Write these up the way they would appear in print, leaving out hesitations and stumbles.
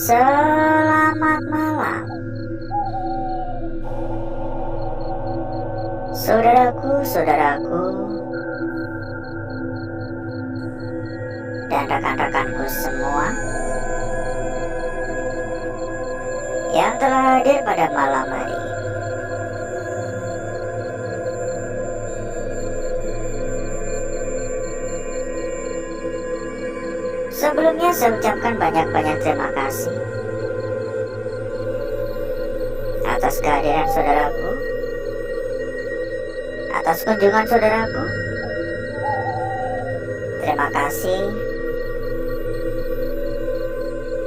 Selamat malam, saudaraku-saudaraku dan rekan-rekanku semua yang telah hadir pada malam hari ini. Sebelumnya saya ucapkan banyak-banyak terima kasih atas kehadiran saudaraku, atas kunjungan saudaraku. Terima kasih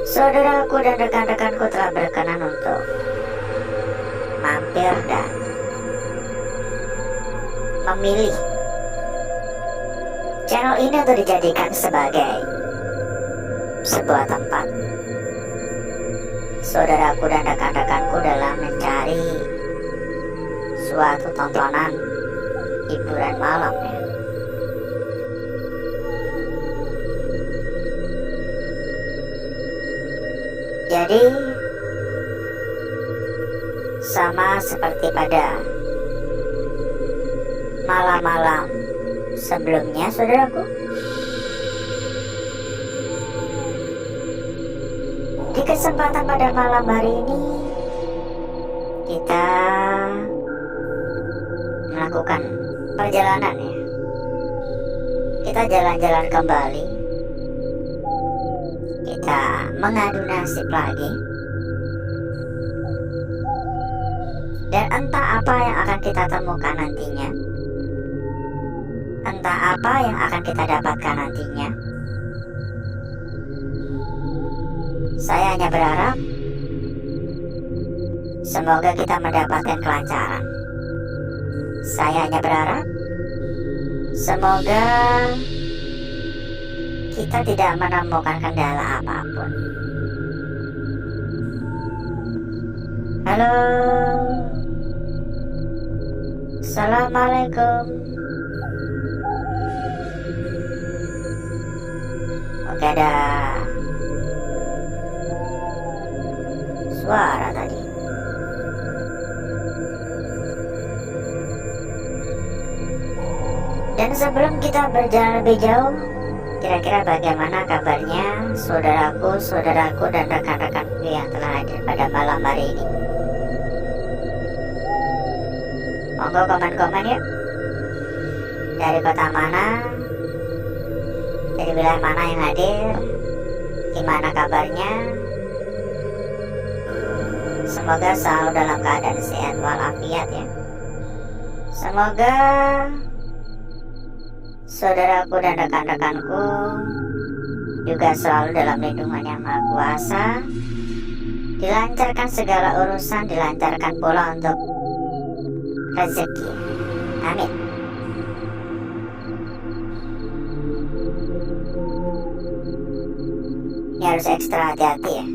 saudaraku dan rekan-rekanku telah berkenan untuk mampir dan memilih channel ini untuk dijadikan sebagai sebuah tempat saudaraku dan rekan-rekanku dalam mencari suatu tontonan hiburan malam ya. Jadi sama seperti pada malam-malam sebelumnya saudaraku, di kesempatan pada malam hari ini kita melakukan perjalanan ya. Kita jalan-jalan kembali, kita mengadu nasib lagi, dan entah apa yang akan kita temukan nantinya, entah apa yang akan kita dapatkan nantinya. Saya hanya berharap semoga kita mendapatkan kelancaran. Saya hanya berharap semoga kita tidak menemukan kendala apapun. Halo, assalamualaikum. Oke, ada suara tadi. Dan sebelum kita berjalan lebih jauh, kira-kira bagaimana kabarnya saudaraku dan rekan-rekanku yang telah hadir pada malam hari ini? Monggo komen-komen yuk. Dari kota mana, dari wilayah mana yang hadir, gimana kabarnya? Semoga selalu dalam keadaan sehat walafiat ya. Semoga saudaraku dan rekan-rekanku juga selalu dalam lindungan yang Maha Kuasa, dilancarkan segala urusan, dilancarkan pula untuk rezeki. Amin. Ini harus ekstra hati-hati ya,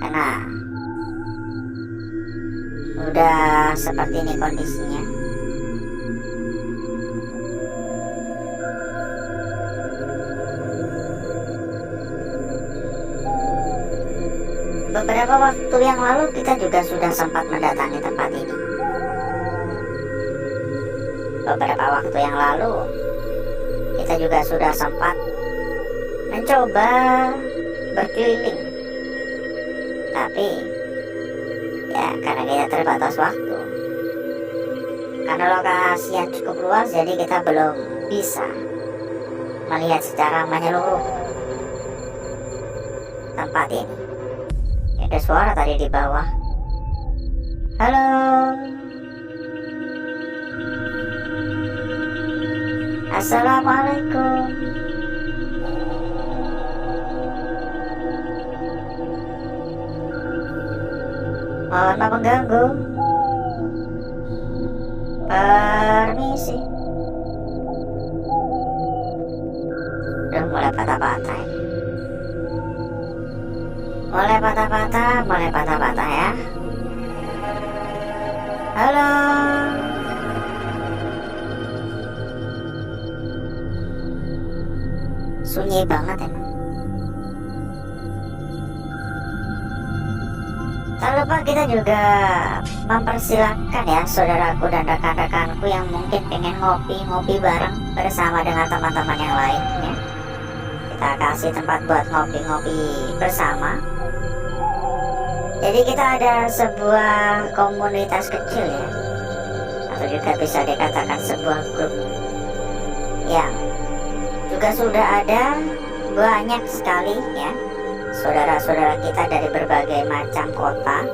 karena udah seperti ini kondisinya. Beberapa waktu yang lalu kita juga sudah sempat mendatangi tempat ini. Beberapa waktu yang lalu kita juga sudah sempat mencoba berkeliling. Tapi ya karena kita terbatas waktu, karena lokasi yang cukup luas, jadi kita belum bisa melihat secara menyeluruh tempat ini. Ada suara tadi di bawah. Halo, assalamualaikum. Mohon maaf mengganggu. Permisi. Udah mulai patah-patah ini. Mulai patah-patah ya. Halo. Sunyi banget emang. Tak lupa kita juga mempersilahkan ya saudaraku dan rekan-rekanku yang mungkin pengen ngopi-ngopi bareng bersama dengan teman-teman yang lain ya. Kita kasih tempat buat ngopi-ngopi bersama. Jadi kita ada sebuah komunitas kecil ya, atau juga bisa dikatakan sebuah grup yang juga sudah ada banyak sekali ya saudara-saudara kita dari berbagai macam kota.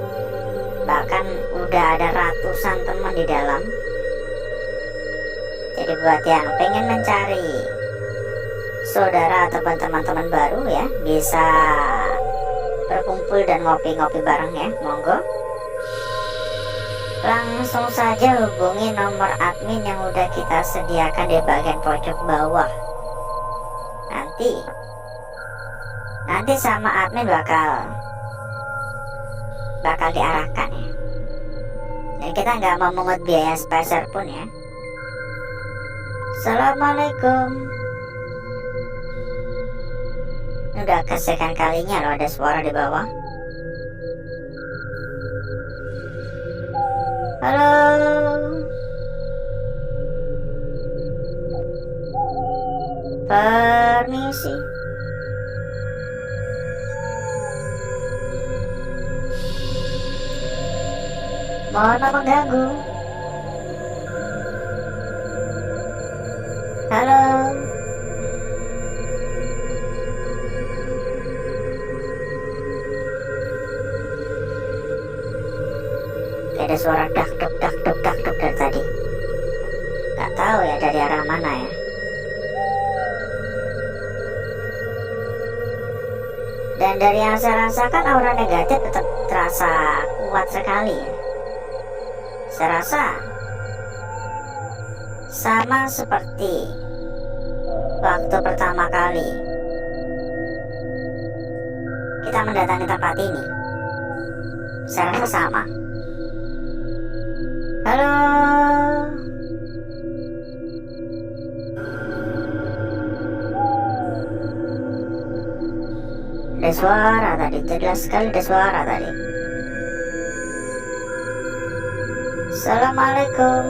Bahkan udah ada ratusan teman di dalam. Jadi buat yang pengen mencari saudara ataupun teman-teman baru ya, bisa berkumpul dan ngopi-ngopi bareng ya, monggo. Langsung saja hubungi nomor admin yang udah kita sediakan di bagian pojok bawah. Nanti sama admin bakal diarahkan ya. Dan kita nggak memungut biaya spacer pun ya. Assalamualaikum. Udah kesekian kalinya loh ada suara di bawah. Halo. Permisi. Mohon maaf mengganggu. Halo. Ada suara dak duk dari tadi. Gak tahu ya dari arah mana ya. Dan dari yang saya rasakan aura negatif tetap terasa kuat sekali ya. Saya rasa sama seperti waktu pertama kali kita mendatangi tempat ini. Saya rasa sama. Halo. Ada suara tadi, jelas sekali ada suara tadi. Assalamualaikum.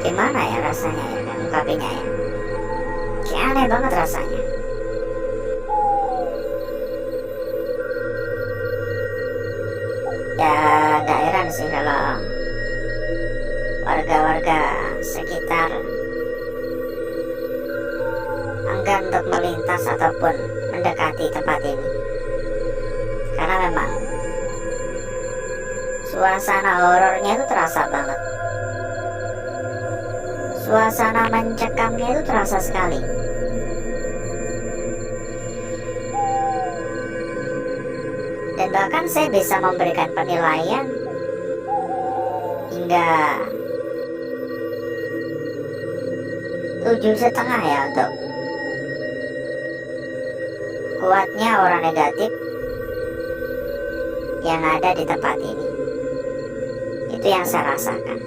Gimana ya rasanya ya, mengungkapinya ya? Kayak aneh banget rasanya. Ya gak heran sih kalau warga-warga sekitar enggan untuk melintas ataupun mendekati tempat ini, karena memang suasana horornya itu terasa banget. Suasana mencekamnya itu terasa sekali. Dan bahkan saya bisa memberikan penilaian hingga 7,5 ya untuk kuatnya aura negatif yang ada di tempat ini. Itu yang saya rasakan.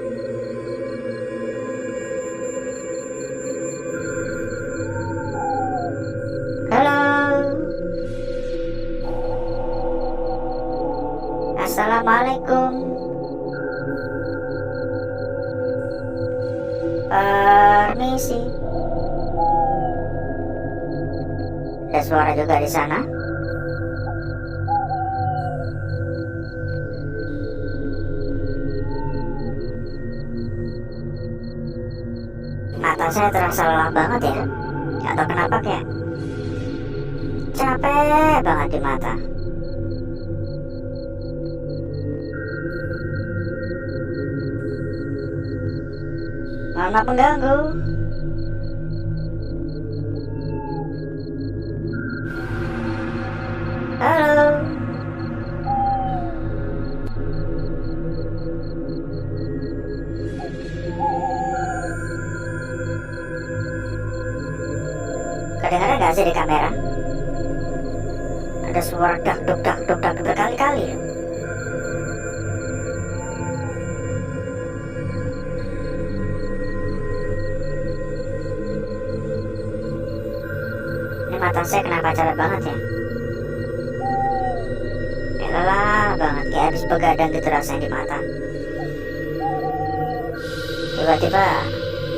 Halo. Assalamualaikum. Permisi. Ada suara juga di sana. Mata saya terasa lelah banget ya. Gak tahu kenapa kayak capek banget di mata. Mohon maaf mengganggu. Halo. Kedengaran gak sih di kamera? Ada suara dak duk berkali-kali. mata saya kenapa capek banget ya? Lelah banget, kayak habis begadang gitu rasanya di mata. Tiba-tiba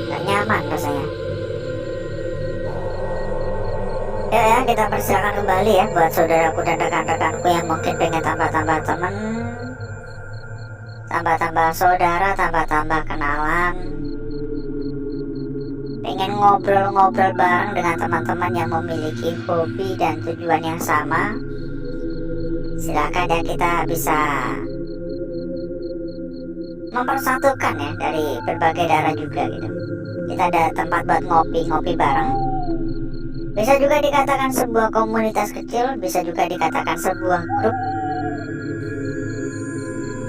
gak nyaman rasanya. Ya, kita persilakan kembali ya buat saudaraku dan rekan-rekanku yang mungkin pengen tambah-tambah temen, tambah-tambah saudara, tambah-tambah kenalan, pengen ngobrol-ngobrol bareng dengan teman-teman yang memiliki hobi dan tujuan yang sama. Silakan ya, kita bisa mempersatukan ya dari berbagai daerah juga gitu. Kita ada tempat buat ngopi-ngopi bareng. Bisa juga dikatakan sebuah komunitas kecil, bisa juga dikatakan sebuah grup.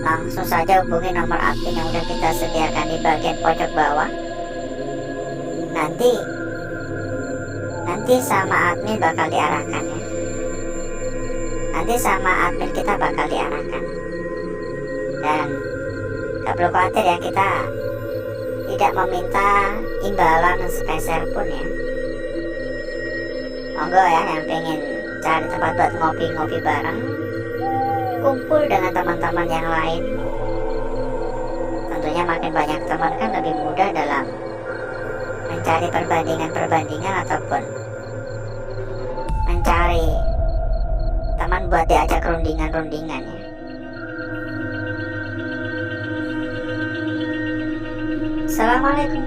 Langsung saja hubungi nomor admin yang udah kita sediakan di bagian pojok bawah. Nanti sama admin bakal diarahkan ya. Nanti sama admin kita bakal diarahkan. Dan gak perlu khawatir ya, kita tidak meminta imbalan sepeser pun ya. Monggo ya, yang pengen cari tempat buat ngopi-ngopi bareng, kumpul dengan teman-teman yang lain. Tentunya makin banyak teman kan lebih mudah dalam mencari perbandingan-perbandingan ataupun mencari teman buat diajak rundingan-rundingan ya. Assalamualaikum.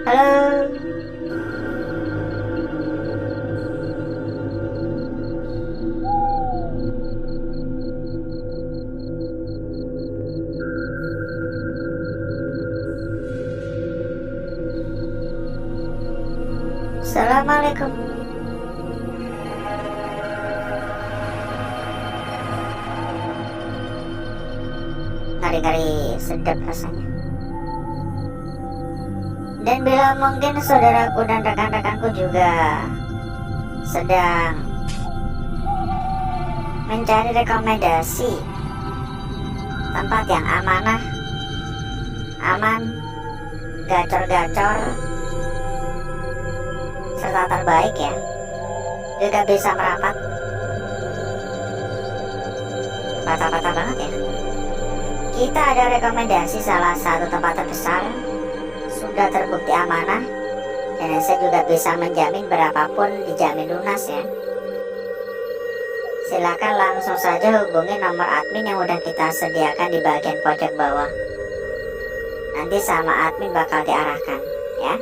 Halo. Assalamualaikum. Ngeri-ngeri sedap rasanya. Dan bila mungkin saudaraku dan rekan-rekanku juga sedang mencari rekomendasi tempat yang amanah, aman, gacor-gacor, serta terbaik ya, juga bisa merapat. Patah-patah banget ya. Kita ada rekomendasi salah satu tempat terbesar, sudah terbukti amanah, dan saya juga bisa menjamin berapapun dijamin lunas ya. Silakan langsung saja hubungi nomor admin yang udah kita sediakan di bagian pojok bawah. Nanti sama admin bakal diarahkan ya.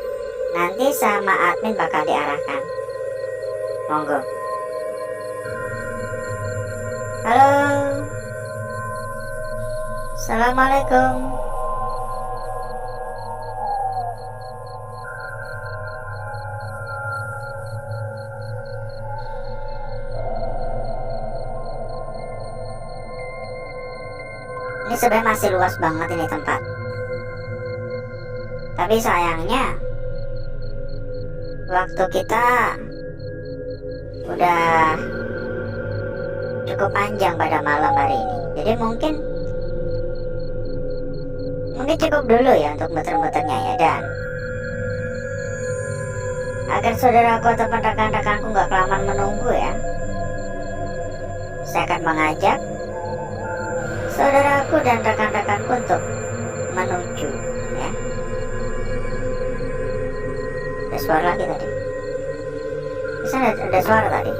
Nanti sama admin bakal diarahkan. Monggo. Halo. Assalamualaikum. Ini sebenarnya masih luas banget ini tempat. Tapi sayangnya waktu kita udah cukup panjang pada malam hari ini. Jadi mungkin cukup dulu ya untuk muter-muternya ya. Dan agar saudaraku atau rekan-rekanku gak kelamaan menunggu ya, saya akan mengajak saudaraku dan rekan-rekanku untuk menuju ya. Ada suara lagi tadi. Bisa ada suara tadi.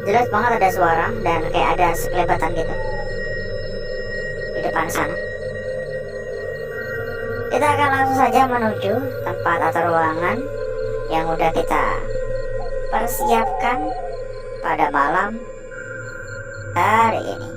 Jelas banget ada suara dan kayak ada sekelebatan gitu di depan sana. Kita akan langsung saja menuju tempat atau ruangan yang udah kita persiapkan pada malam hari ini.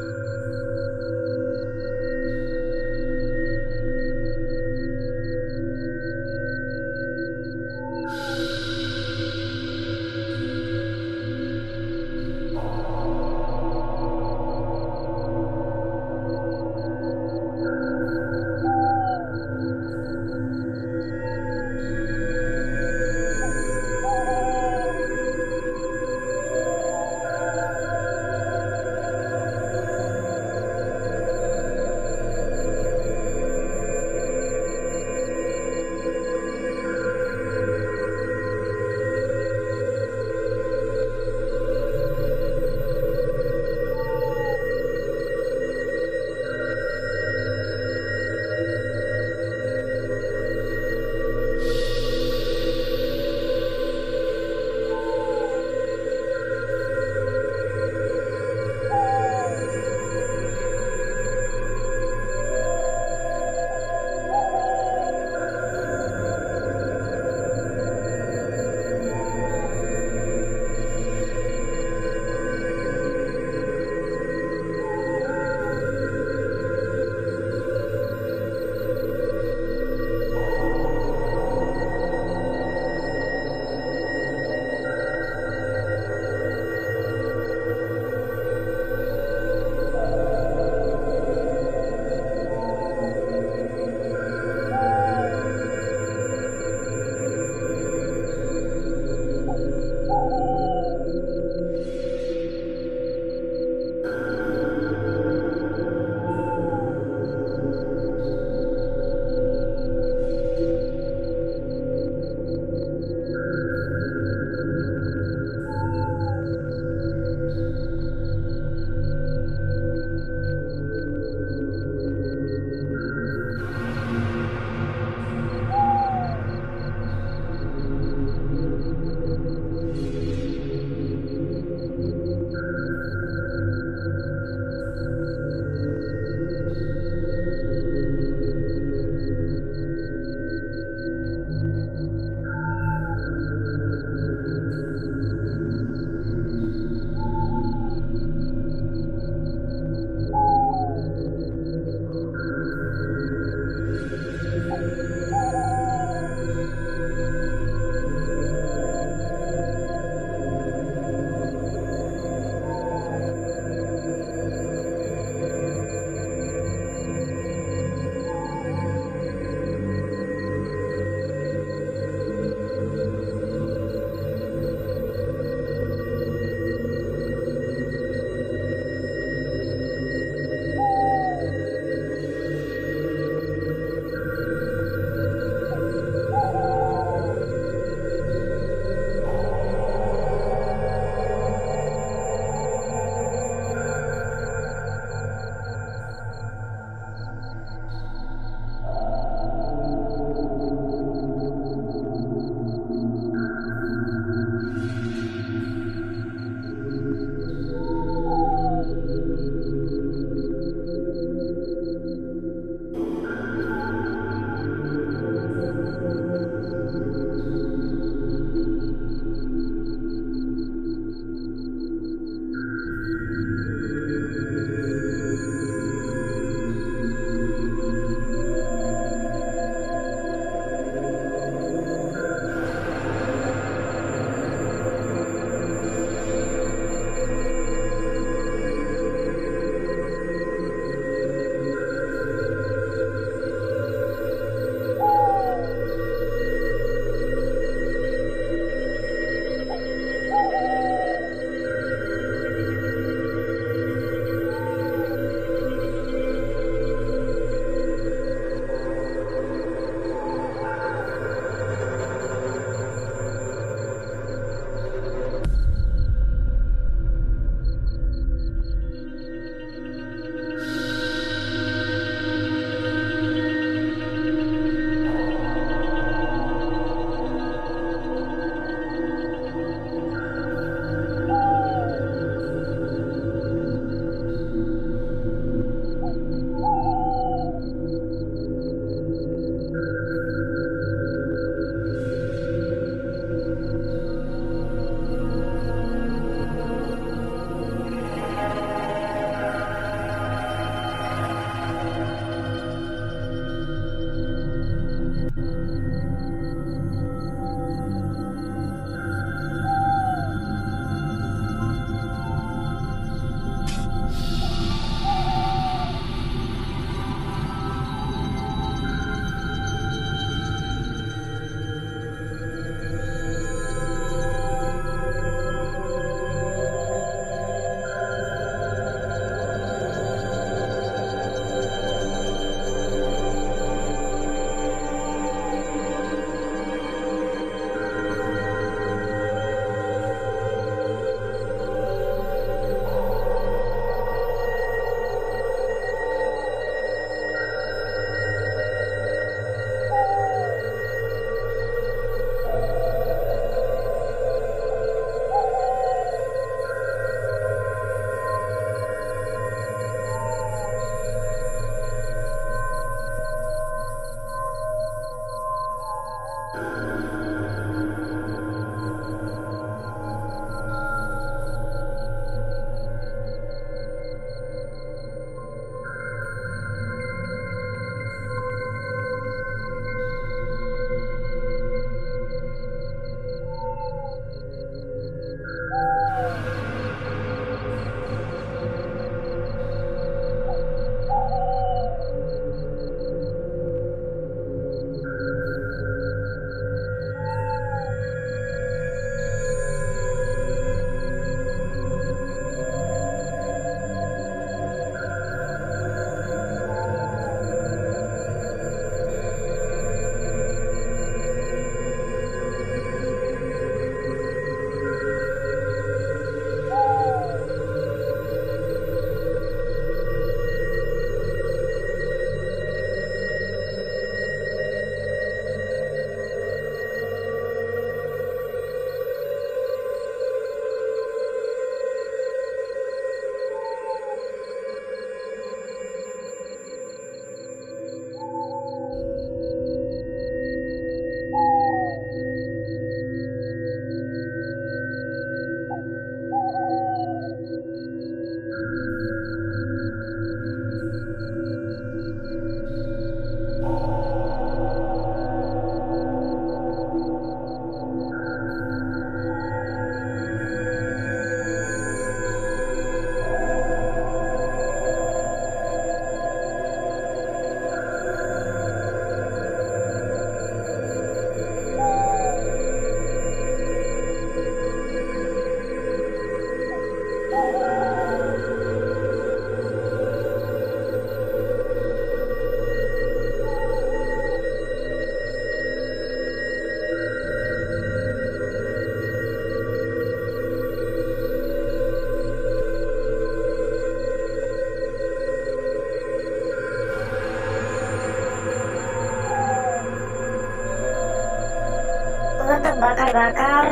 Untuk bakar-bakar,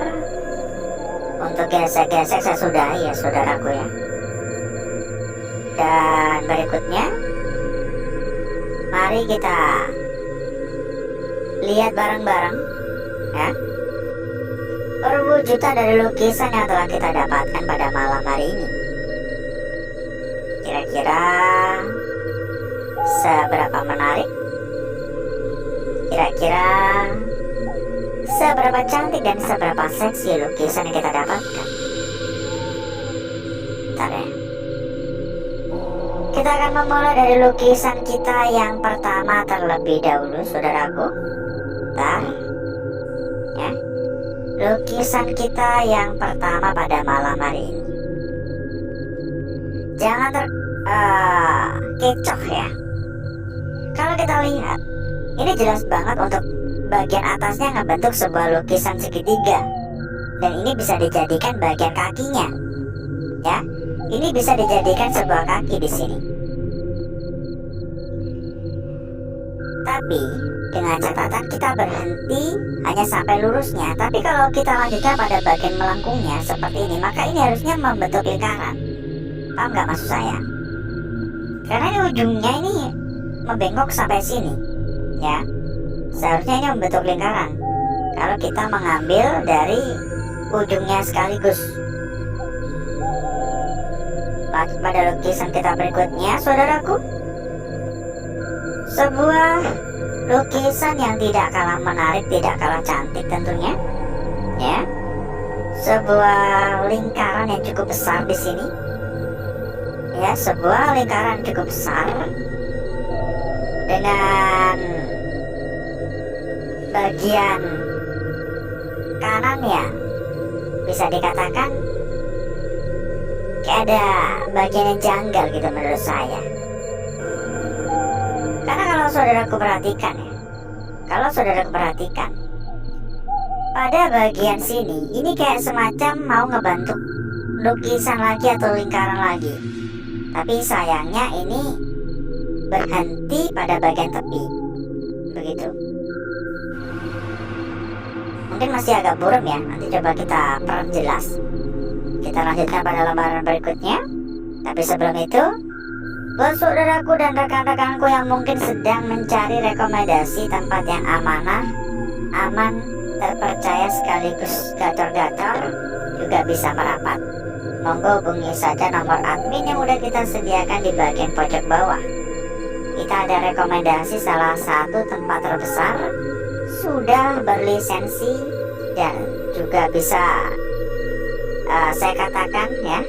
untuk gesek-gesek saya sudahi ya saudaraku ya. Dan berikutnya, mari kita lihat bareng-bareng ya, perwujudan dari lukisan yang telah kita dapatkan pada malam hari ini. Kira-kira seberapa menarik? Kira-kira seberapa cantik dan seberapa seksi lukisan yang kita dapatkan? Bentar ya. Kita akan memulai dari lukisan kita yang pertama terlebih dahulu, saudaraku. Bentar ya. Lukisan kita yang pertama pada malam hari ini. Jangan kecoh ya. Kalau kita lihat, ini jelas banget untuk bagian atasnya ngebentuk sebuah lukisan segitiga, dan ini bisa dijadikan bagian kakinya. Ya, ini bisa dijadikan sebuah kaki di sini. Tapi dengan catatan kita berhenti hanya sampai lurusnya. Tapi kalau kita lanjutkan pada bagian melengkungnya seperti ini, maka ini harusnya membentuk lingkaran. Paham nggak maksud saya? Karena ini ujungnya ini membengkok sampai sini, ya. Seharusnya ini membentuk lingkaran kalau kita mengambil dari ujungnya sekaligus. Pada lukisan kita berikutnya, saudaraku, sebuah lukisan yang tidak kalah menarik, tidak kalah cantik tentunya, ya. Sebuah lingkaran yang cukup besar di sini, ya, sebuah lingkaran cukup besar dengan bagian kanannya bisa dikatakan kayak ada bagian yang janggal gitu menurut saya. Karena kalau saudaraku perhatikan ya, pada bagian sini ini kayak semacam mau ngebentuk lukisan lagi atau lingkaran lagi. Tapi sayangnya ini berhenti pada bagian tepi, begitu. Mungkin masih agak buram ya, nanti coba kita perjelas. Kita lanjutkan pada lembaran berikutnya. Tapi sebelum itu, buat saudaraku dan rekan-rekanku yang mungkin sedang mencari rekomendasi tempat yang amanah, aman, terpercaya sekaligus gator-gator, juga bisa merapat. Monggo hubungi saja nomor admin yang udah kita sediakan di bagian pojok bawah. Kita ada rekomendasi salah satu tempat terbesar, sudah berlisensi, dan juga bisa saya katakan ya,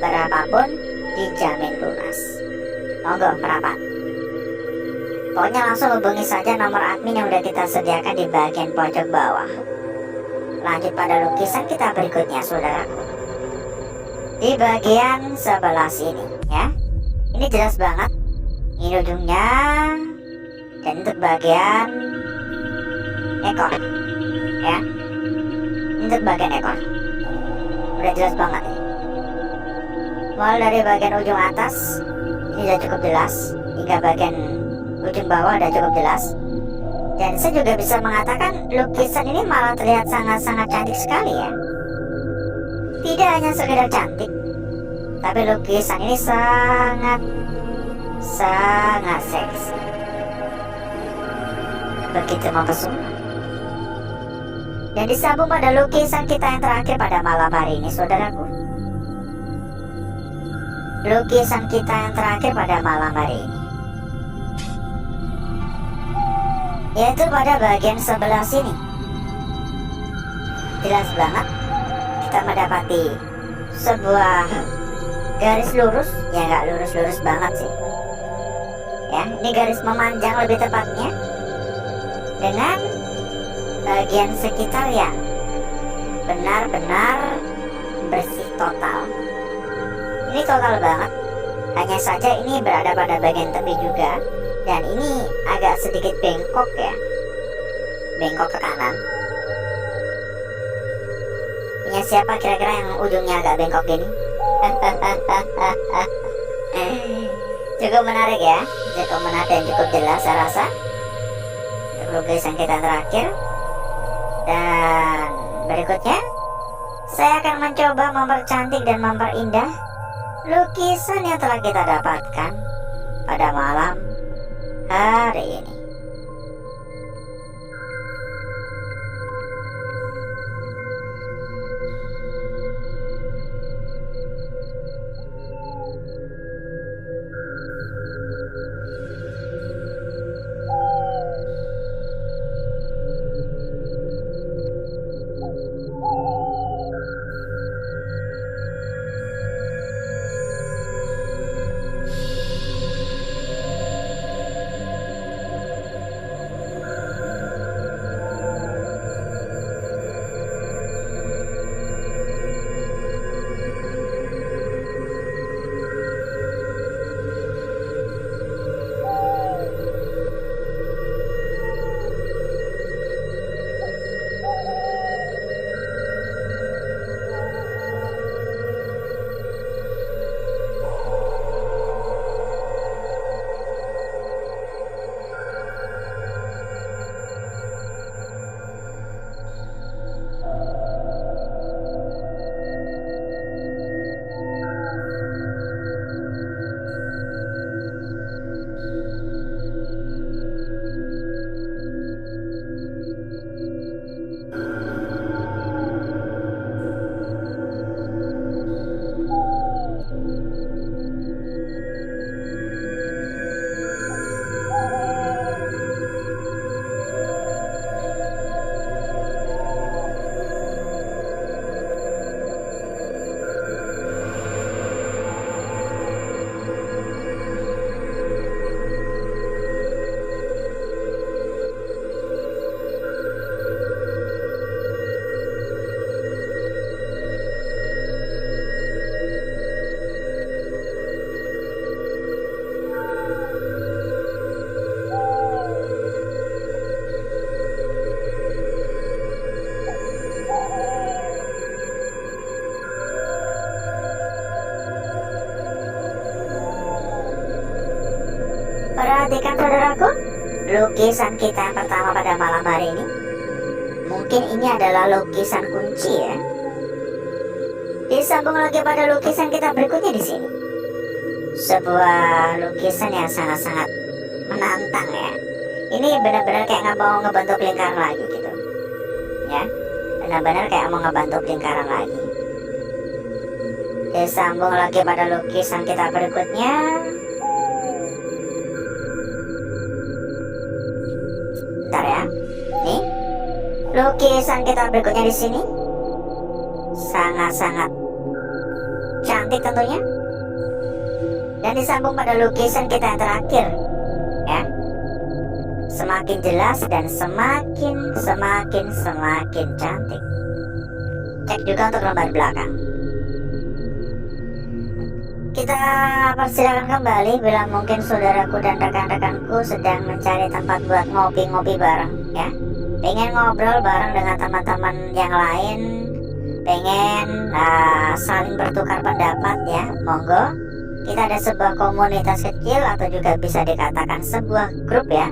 berapapun dijamin lunas. Monggo merapat. Pokoknya langsung hubungi saja nomor admin yang udah kita sediakan di bagian pojok bawah. Lanjut pada lukisan kita berikutnya, saudaraku. Di bagian sebelah sini ya, ini jelas banget ini ujungnya, dan untuk bagian ekor ya, untuk bagian ekor udah jelas banget ya. Mulai dari bagian ujung atas ini udah cukup jelas, hingga bagian ujung bawah udah cukup jelas. Dan saya juga bisa mengatakan lukisan ini malah terlihat sangat-sangat cantik sekali ya. Tidak hanya sekedar cantik, tapi lukisan ini sangat seksi, begitu mempesona. Dan disambung pada lukisan kita yang terakhir pada malam hari ini, saudaraku. Lukisan kita yang terakhir pada malam hari ini, yaitu pada bagian sebelah sini. Jelas banget kita mendapati sebuah garis lurus, ya nggak lurus-lurus banget sih ya, ini garis memanjang lebih tepatnya, dengan bagian sekitar yang benar-benar bersih total. Ini total banget, hanya saja ini berada pada bagian tepi juga, dan ini agak sedikit bengkok ya, bengkok ke kanan. Punya siapa kira-kira yang ujungnya agak bengkok gini? Cukup menarik ya, cukup menarik dan cukup jelas saya rasa untuk lukisan kita terakhir. Dan berikutnya, saya akan mencoba mempercantik dan memperindah lukisan yang telah kita dapatkan pada malam hari ini. Perhatikan saudaraku, lukisan kita yang pertama pada malam hari ini. Mungkin ini adalah lukisan kunci ya. Disambung lagi pada lukisan kita berikutnya di sini. Sebuah lukisan yang sangat-sangat menantang ya. Ini benar-benar kayak nggak mau ngebentuk lingkaran lagi gitu. Ya, benar-benar kayak mau ngebentuk lingkaran lagi. Disambung lagi pada lukisan kita berikutnya. Bentar ya. Nih, lukisan kita berikutnya di sini sangat-sangat cantik tentunya. Dan disambung pada lukisan kita yang terakhir ya. Semakin jelas dan semakin cantik. Cek juga untuk lembar belakang. Kita persilakan kembali bila mungkin saudaraku dan rekan-rekanku sedang mencari tempat buat ngopi-ngopi bareng ya. Pengen ngobrol bareng dengan teman-teman yang lain, pengen saling bertukar pendapat ya, monggo. Kita ada sebuah komunitas kecil atau juga bisa dikatakan sebuah grup ya,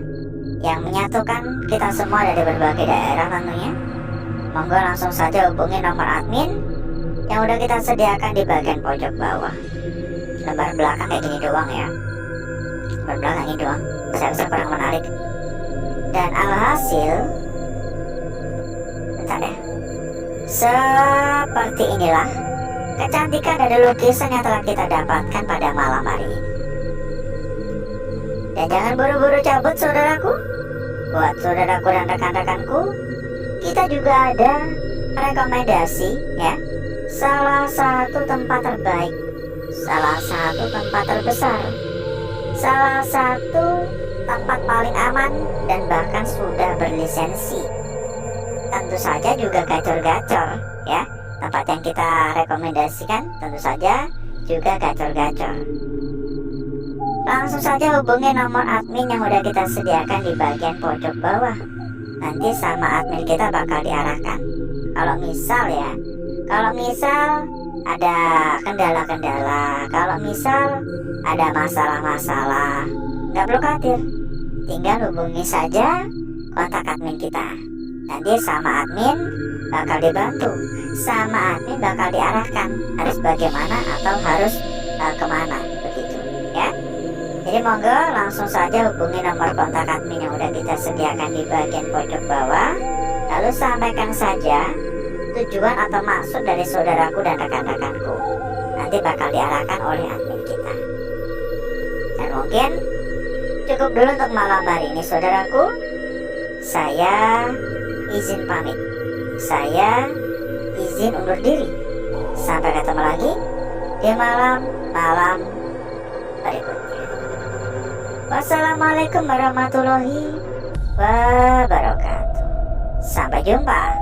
yang menyatukan kita semua dari berbagai daerah tentunya. Monggo langsung saja hubungi nomor admin yang udah kita sediakan di bagian pojok bawah. Lembar belakang kayak gini doang ya. Lembar belakang ini doang, saya kurang menarik. Dan alhasil, bentar ya, seperti inilah kecantikan dari lukisan yang telah kita dapatkan pada malam hari ini. Dan jangan buru-buru cabut saudaraku. Buat saudaraku dan rekan-rekanku, kita juga ada rekomendasi ya. Salah satu tempat terbaik, salah satu tempat terbesar, salah satu tempat paling aman dan bahkan sudah berlisensi. Tentu saja juga gacor-gacor ya. Tempat yang kita rekomendasikan tentu saja juga gacor-gacor. Langsung saja hubungi nomor admin yang udah kita sediakan di bagian pojok bawah. Nanti sama admin kita bakal diarahkan. Kalau misal ada kendala-kendala, kalau misal ada masalah-masalah, nggak perlu khawatir. Tinggal hubungi saja kontak admin kita. Nanti sama admin bakal dibantu, sama admin bakal diarahkan harus bagaimana atau harus kemana, begitu ya. Jadi monggo langsung saja hubungi nomor kontak admin yang udah kita sediakan di bagian pojok bawah, lalu sampaikan saja tujuan atau maksud dari saudaraku dan rekan-rekanku. Nanti bakal diarahkan oleh admin kita. Dan mungkin cukup dulu untuk malam hari ini saudaraku. Saya izin pamit. Saya izin undur diri. Sampai ketemu lagi di malam-malam berikutnya. Wassalamualaikum warahmatullahi wabarakatuh. Sampai jumpa.